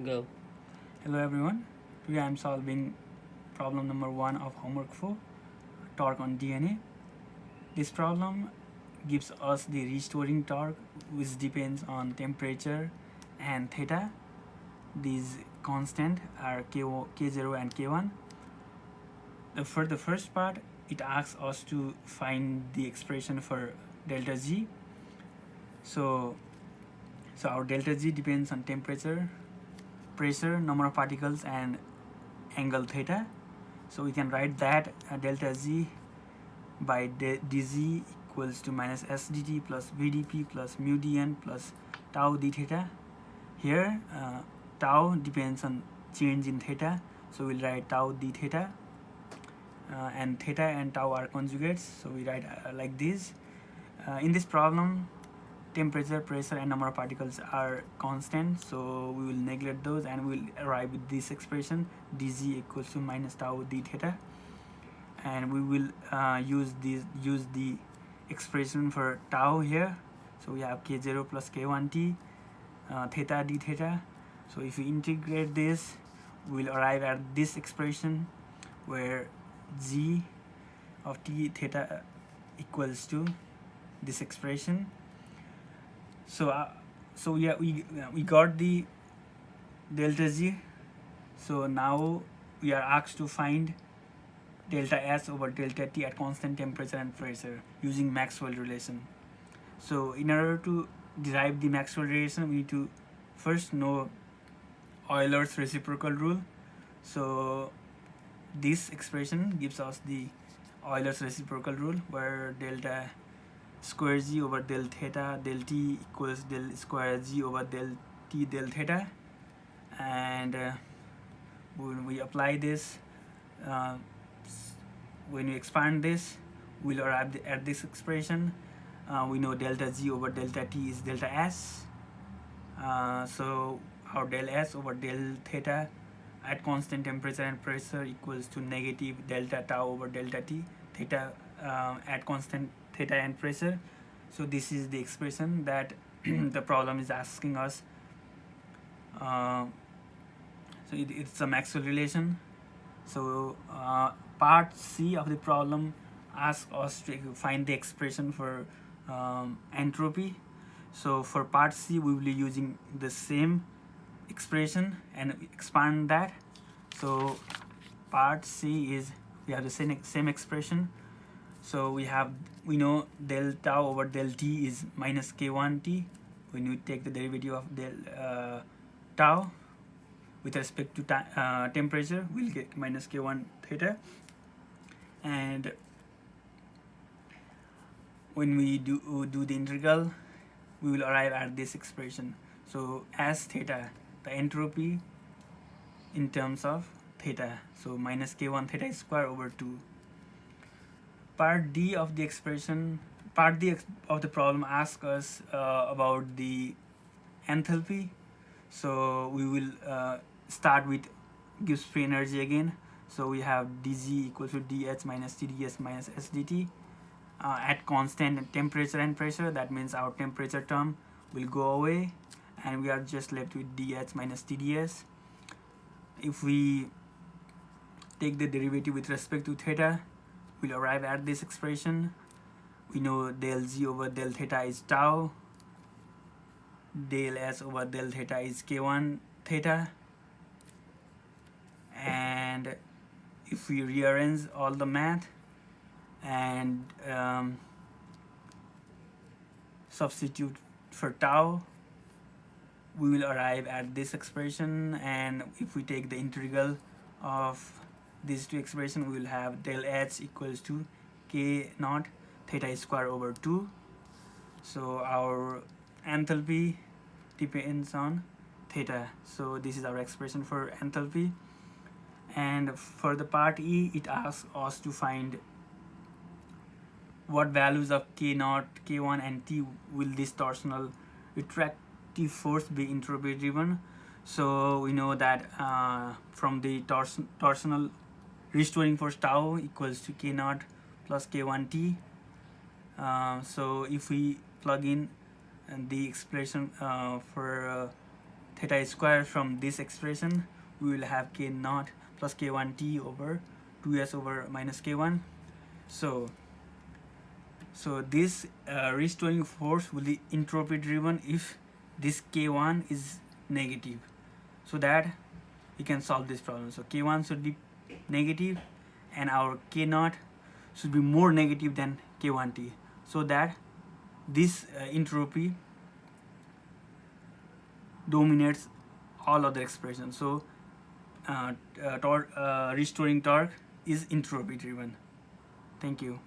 Go. Hello everyone. Today I am solving problem number 1 of homework 4, torque on DNA. This problem gives us the restoring torque which depends on temperature and theta. These constant are K0 and K1. For the first part, it asks us to find the expression for delta G. So, our delta G depends on temperature, pressure, number of particles and angle theta. So we can write that delta Z by dz equals to minus s dt plus vdp plus mu dn plus tau d theta. Here tau depends on change in theta, so we'll write tau d theta, and theta and tau are conjugates, so we write like this. In this problem, temperature, pressure and number of particles are constant, so we will neglect those and we will arrive with this expression dz equals to minus tau d theta, and we will use the expression for tau here. So we have k0 plus k1t theta d theta. So if we integrate this, we will arrive at this expression where g of t theta equals to this expression. So yeah, we got the delta z. So now we are asked to find delta S over delta T at constant temperature and pressure using Maxwell relation. So in order to derive the Maxwell relation, we need to first know Euler's reciprocal rule. So this expression gives us the Euler's reciprocal rule, where delta square G over del theta del T equals del square G over del T del theta. And when we apply this, when we expand this, we'll arrive at this expression. We know delta G over delta T is delta S. So our del S over del theta at constant temperature and pressure equals to negative delta tau over delta T theta at constant theta and pressure. So this is the expression that the problem is asking us. So it's a Maxwell relation. So part C of the problem asks us to find the expression for entropy. So for part C, we will be using the same expression and expand that. So part C is, we have the same expression. So we know del tau over del T is minus k1t. When we take the derivative of del tau with respect to temperature, we'll get minus k1 theta. And when we do the integral, we will arrive at this expression. So as theta, the entropy in terms of theta, so minus k1 theta square over 2. Part D of the expression, part D of the problem asks us about the enthalpy. So we will start with Gibbs free energy again. So we have dg equals to dh minus tds minus sdt at constant temperature and pressure. That means our temperature term will go away and we are just left with dh minus tds. If we take the derivative with respect to theta, we'll arrive at this expression. We know del z over del theta is tau, del s over del theta is k1 theta, and if we rearrange all the math and substitute for tau, we will arrive at this expression. And if we take the integral of these two expressions, we will have del h equals to k naught theta square over 2. So our enthalpy depends on theta. So this is our expression for enthalpy. And for the part E, it asks us to find what values of k naught, k1 and t will this torsional retractive force be entropy driven. So we know that from the torsional restoring force tau equals to k naught plus k1t. So if we plug in the expression for theta square from this expression, we will have k naught plus k1t over 2s over minus k1. So this restoring force will be entropy driven if this k1 is negative, so that we can solve this problem. So k1 should be negative and our k naught should be more negative than k1t, so that this entropy dominates all other expressions. So restoring torque is entropy driven. Thank you.